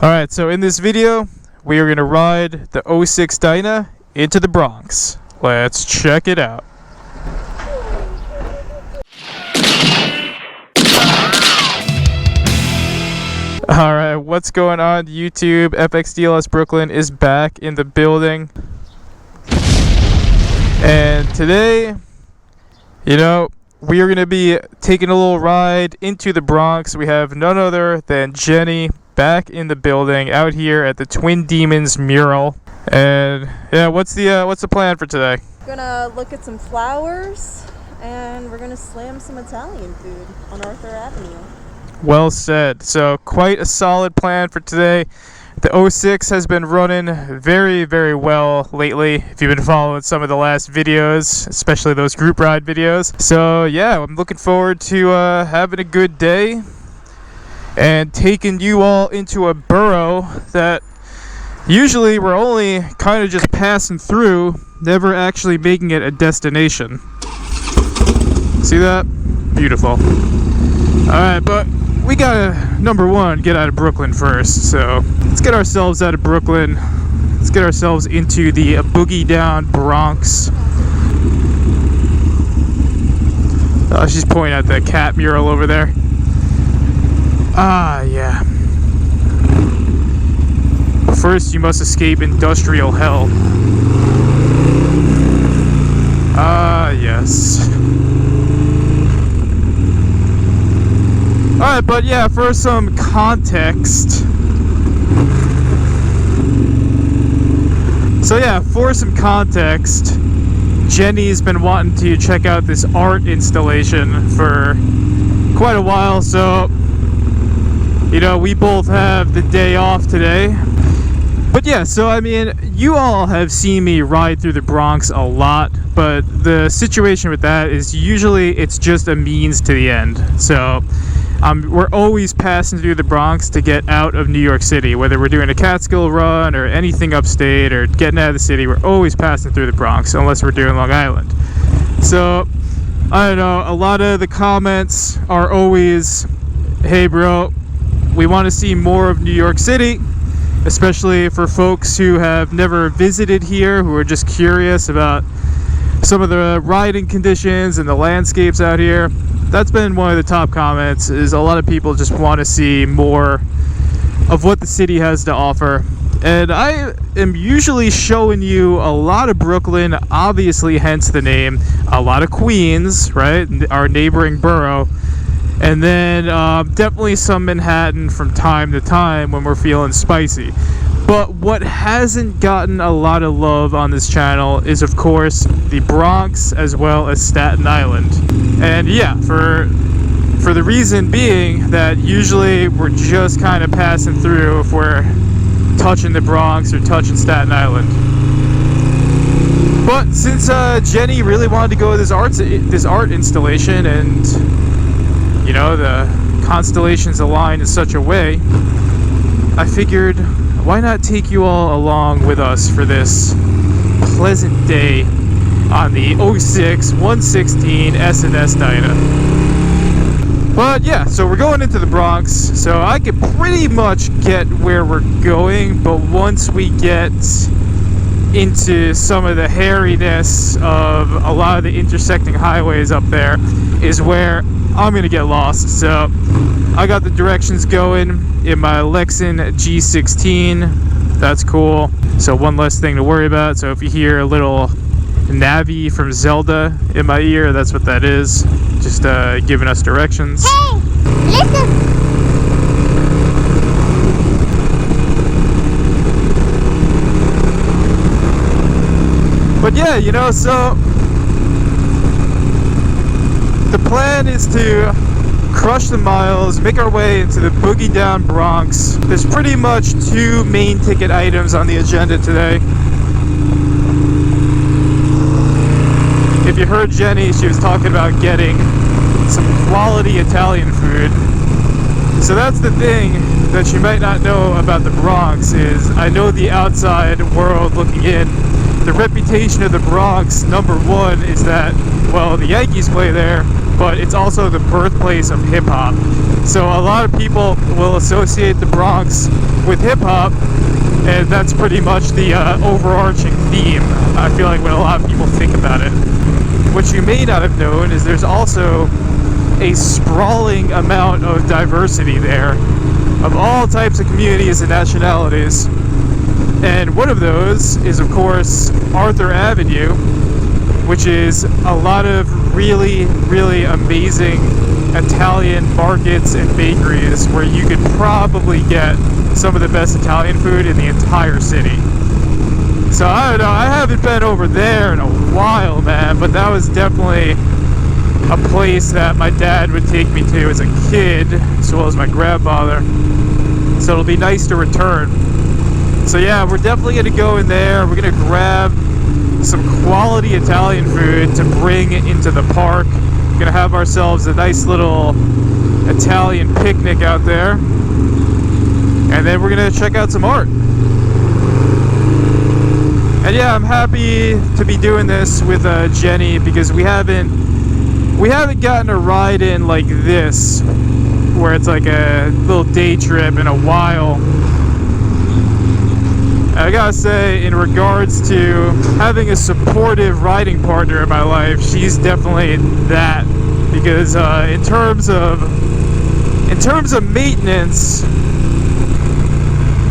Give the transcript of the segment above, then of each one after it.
Alright, so in this video, we are going to ride the 06 Dyna into the Bronx. Let's check it out. Alright, what's going on YouTube? FXDLSBROOKLYN is back in the building. And today, we are going to be taking a little ride into the Bronx. We have none other than Jenny back in the building out here at the Twin Demons mural. And yeah, what's the plan for today? We're gonna look at some flowers and we're gonna slam some Italian food on Arthur Avenue. Well said. So quite a solid plan for today. The 06 has been running very, very well lately, if you've been following some of the last videos, especially those group ride videos. So yeah, I'm looking forward to having a good day and taking you all into a borough that usually we're only kind of just passing through, never actually making it a destination. See that? Beautiful. Alright, but we gotta, number one, get out of Brooklyn first. So let's get ourselves out of Brooklyn. Let's get ourselves into the boogie down Bronx. Oh, she's pointing at the cat mural over there. Ah, yeah. First, you must escape industrial hell. Ah, yes. Alright, but yeah, for some context. So yeah, for some context, Jenny's been wanting to check out this art installation for quite a while, so we both have the day off today. But yeah, so I mean, you all have seen me ride through the Bronx a lot, but the situation with that is usually it's just a means to the end. So we're always passing through the Bronx to get out of New York City, whether we're doing a Catskill run or anything upstate or getting out of the city, we're always passing through the Bronx, unless we're doing Long Island. So, I don't know, a lot of the comments are always, hey bro, we want to see more of New York City, especially for folks who have never visited here, who are just curious about some of the riding conditions and the landscapes out here. That's been one of the top comments, is a lot of people just want to see more of what the city has to offer. And I am usually showing you a lot of Brooklyn, obviously hence the name, a lot of Queens, right, our neighboring borough, and then definitely some Manhattan from time to time when we're feeling spicy. But what hasn't gotten a lot of love on this channel is, of course, the Bronx as well as Staten Island. And yeah, for the reason being that usually we're just kind of passing through if we're touching the Bronx or touching Staten Island. But since Jenny really wanted to go to this art installation, and the constellations align in such a way, I figured, why not take you all along with us for this pleasant day on the 06 116 S&S Dyna. But yeah, so we're going into the Bronx, so I can pretty much get where we're going, but once we get into some of the hairiness of a lot of the intersecting highways up there is where I'm gonna get lost. So I got the directions going in my Lassen G16. That's cool. So one less thing to worry about. So if you hear a little Navi from Zelda in my ear, that's what that is. Just giving us directions. Hey, listen. But yeah, so the plan is to crush the miles, make our way into the boogie down Bronx. There's pretty much two main ticket items on the agenda today. If you heard Jenny, she was talking about getting some quality Italian food. So that's the thing that you might not know about the Bronx is, I know the outside world looking in, the reputation of the Bronx, number one, is that, well, the Yankees play there, but it's also the birthplace of hip-hop. So a lot of people will associate the Bronx with hip-hop, and that's pretty much the overarching theme, I feel like, when a lot of people think about it. What you may not have known is there's also a sprawling amount of diversity there, of all types of communities and nationalities. And one of those is, of course, Arthur Avenue, which is a lot of really, really amazing Italian markets and bakeries where you could probably get some of the best Italian food in the entire city. So I don't know, I haven't been over there in a while, man, but that was definitely a place that my dad would take me to as a kid, as well as my grandfather. So it'll be nice to return. So yeah, we're definitely going to go in there. We're going to grab some quality Italian food to bring into the park. We're going to have ourselves a nice little Italian picnic out there. And then we're going to check out some art. And yeah, I'm happy to be doing this with Jenny, because we haven't gotten a ride in like this, where it's like a little day trip, in a while. I gotta say, in regards to having a supportive riding partner in my life, she's definitely that. Because in terms of maintenance,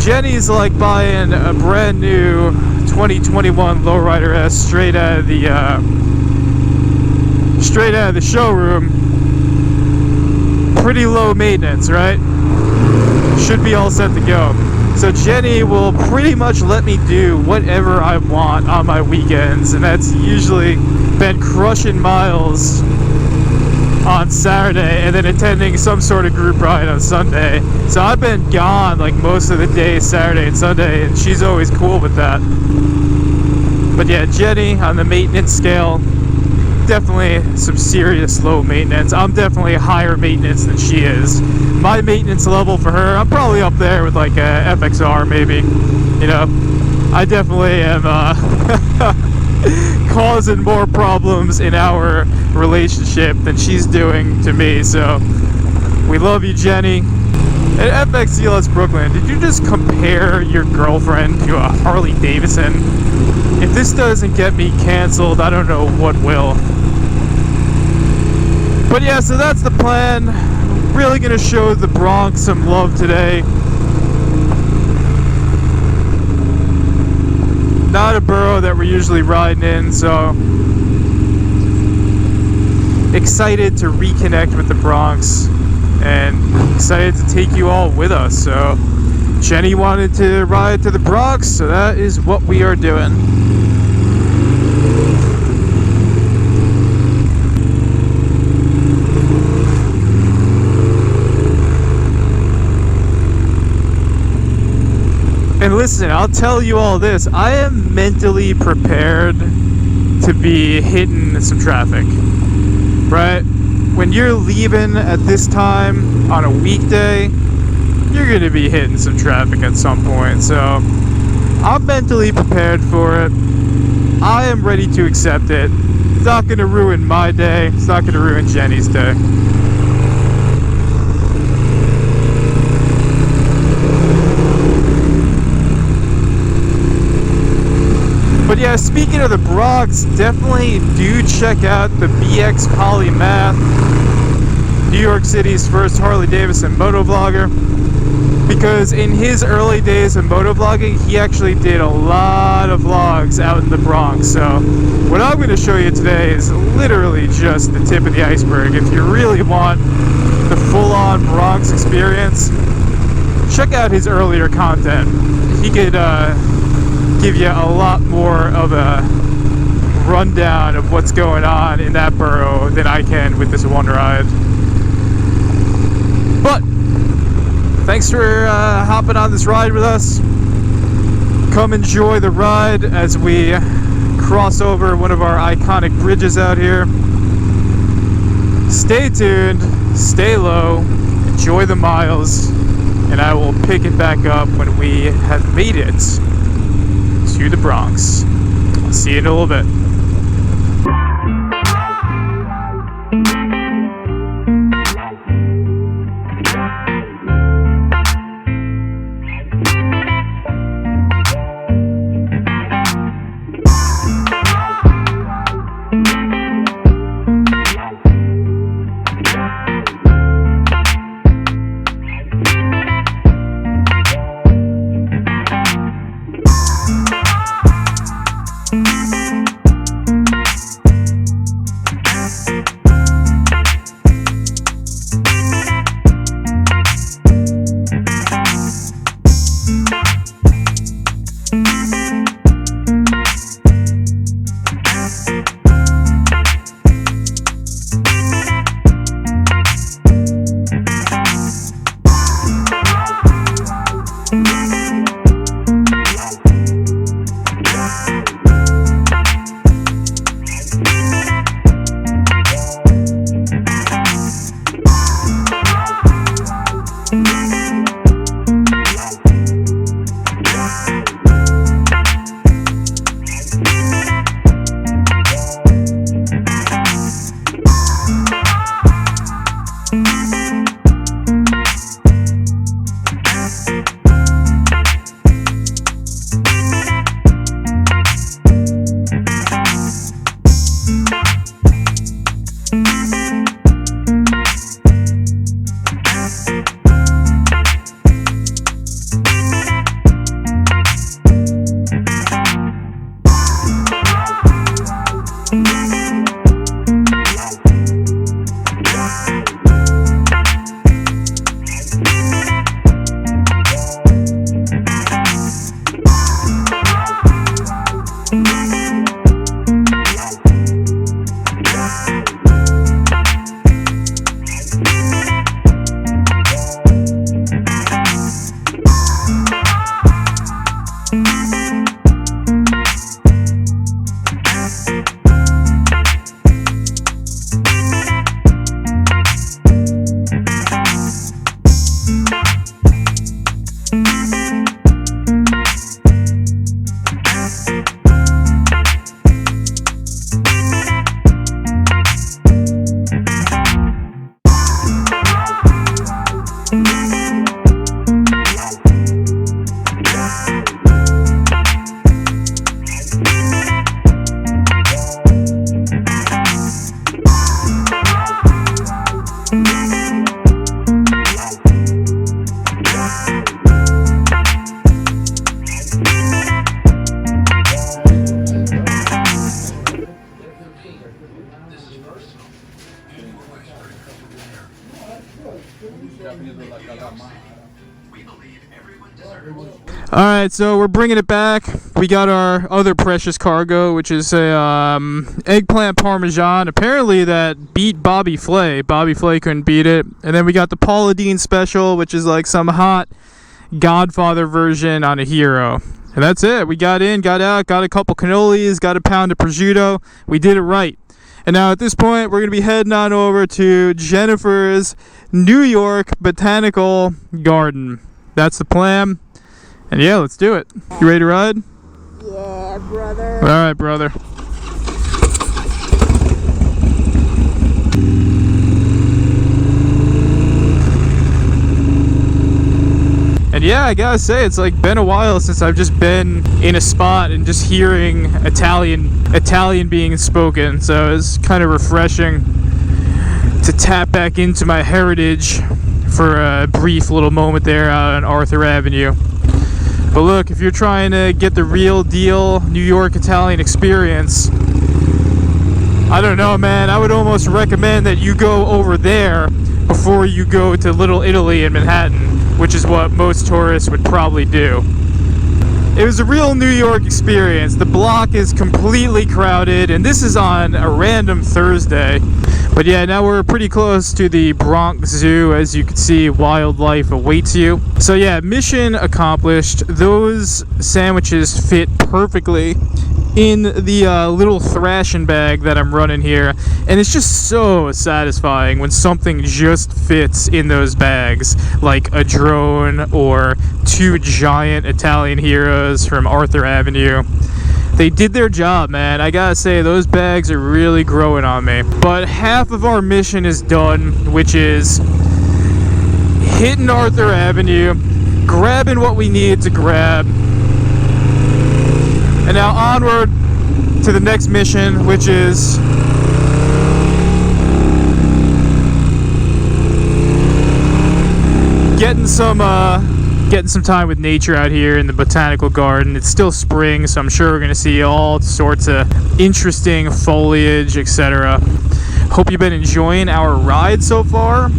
Jenny's like buying a brand new 2021 Lowrider S straight out of the showroom. Pretty low maintenance, right? Should be all set to go. So Jenny will pretty much let me do whatever I want on my weekends, and that's usually been crushing miles on Saturday and then attending some sort of group ride on Sunday. So I've been gone like most of the days, Saturday and Sunday, and she's always cool with that. But yeah, Jenny on the maintenance scale, definitely some serious low maintenance. I'm definitely higher maintenance than she is. My maintenance level for her, I'm probably up there with like a FXR maybe. You know, I definitely am causing more problems in our relationship than she's doing to me. So we love you, Jenny. At FXDLSBROOKLYN, did you just compare your girlfriend to a Harley Davidson? If this doesn't get me canceled, I don't know what will. But yeah, so that's the plan. Really gonna show the Bronx some love today. Not a borough that we're usually riding in, so excited to reconnect with the Bronx and excited to take you all with us. So Jenny wanted to ride to the Bronx, so that is what we are doing. And listen, I'll tell you all this. I am mentally prepared to be hitting some traffic, right? When you're leaving at this time on a weekday, you're going to be hitting some traffic at some point. So I'm mentally prepared for it. I am ready to accept it. It's not going to ruin my day. It's not going to ruin Jenny's day. But yeah, speaking of the Bronx, definitely do check out the BX Polymath, New York City's first Harley Davidson motovlogger. Because in his early days of motovlogging, he actually did a lot of vlogs out in the Bronx. So what I'm going to show you today is literally just the tip of the iceberg. If you really want the full-on Bronx experience, check out his earlier content. He could give you a lot more of a rundown of what's going on in that borough than I can with this one ride. But thanks for hopping on this ride with us. Come enjoy the ride as we cross over one of our iconic bridges out here. Stay tuned, stay low, enjoy the miles, and I will pick it back up when we have made it to the Bronx. I'll see you in a little bit. Alright, so we're bringing it back. We got our other precious cargo, which is a eggplant parmesan. Apparently that beat Bobby Flay. Bobby Flay couldn't beat it. And then we got the Paula Deen special, which is like some hot Godfather version on a hero. And that's it. We got in, got out, got a couple cannolis, got a pound of prosciutto. We did it right. And now at this point, we're going to be heading on over to Jennifer's New York Botanical Garden. That's the plan. And yeah, let's do it. You ready to ride? Yeah, brother. All right, brother. And yeah, I gotta say, it's like been a while since I've just been in a spot and just hearing Italian being spoken. So it's kind of refreshing to tap back into my heritage for a brief little moment there out on Arthur Avenue. But look, if you're trying to get the real deal New York Italian experience, I don't know, man, I would almost recommend that you go over there before you go to Little Italy in Manhattan, which is what most tourists would probably do. It was a real New York experience. The block is completely crowded, and this is on a random Thursday. But yeah, now we're pretty close to the Bronx Zoo. As you can see, wildlife awaits you. So yeah, mission accomplished. Those sandwiches fit perfectly in the little Thrashin bag that I'm running here. And it's just so satisfying when something just fits in those bags, like a drone or two giant Italian heroes from Arthur Avenue. They did their job, man. I gotta say, those bags are really growing on me. But half of our mission is done, which is hitting Arthur Avenue, grabbing what we need to grab, and now onward to the next mission, which is getting some time with nature out here in the botanical garden. It's still spring, so I'm sure we're going to see all sorts of interesting foliage, etc. Hope you've been enjoying our ride so far.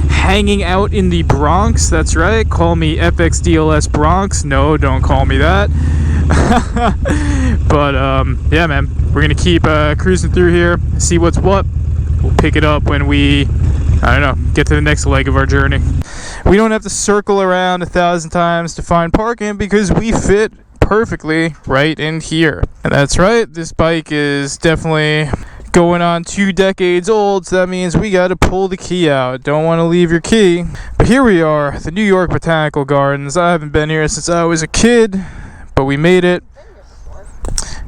Hanging out in the Bronx, that's right. Call me FXDLS Bronx. No, don't call me that. But yeah, man, we're going to keep cruising through here, see what's what. We'll pick it up when we, I don't know, get to the next leg of our journey. We don't have to circle around 1,000 times to find parking because we fit perfectly right in here. And that's right, this bike is definitely going on 2 decades old, so that means we got to pull the key out. Don't want to leave your key. But here we are, the New York Botanical Gardens. I haven't been here since I was a kid, but we made it.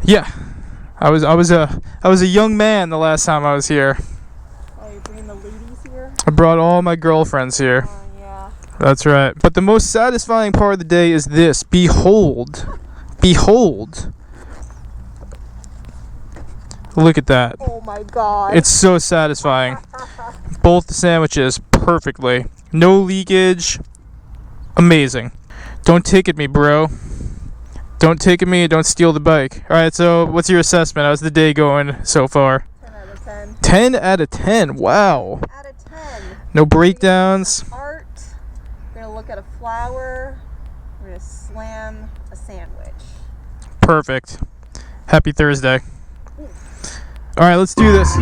Yeah, I was a young man the last time I was here. Oh, you're bringing the ladies here? I brought all my girlfriends here. Yeah. That's right. But the most satisfying part of the day is this. Behold. Behold. Look at that. Oh my god. It's so satisfying. Both the sandwiches perfectly. No leakage. Amazing. Don't ticket me, bro. Don't ticket me. Don't steal the bike. Alright, so what's your assessment? How's the day going so far? 10 out of 10. 10 out of 10. Wow. Out of 10. No breakdowns. Art. We're going to look at a flower. We're going to slam a sandwich. Perfect. Happy Thursday. Alright, let's do this.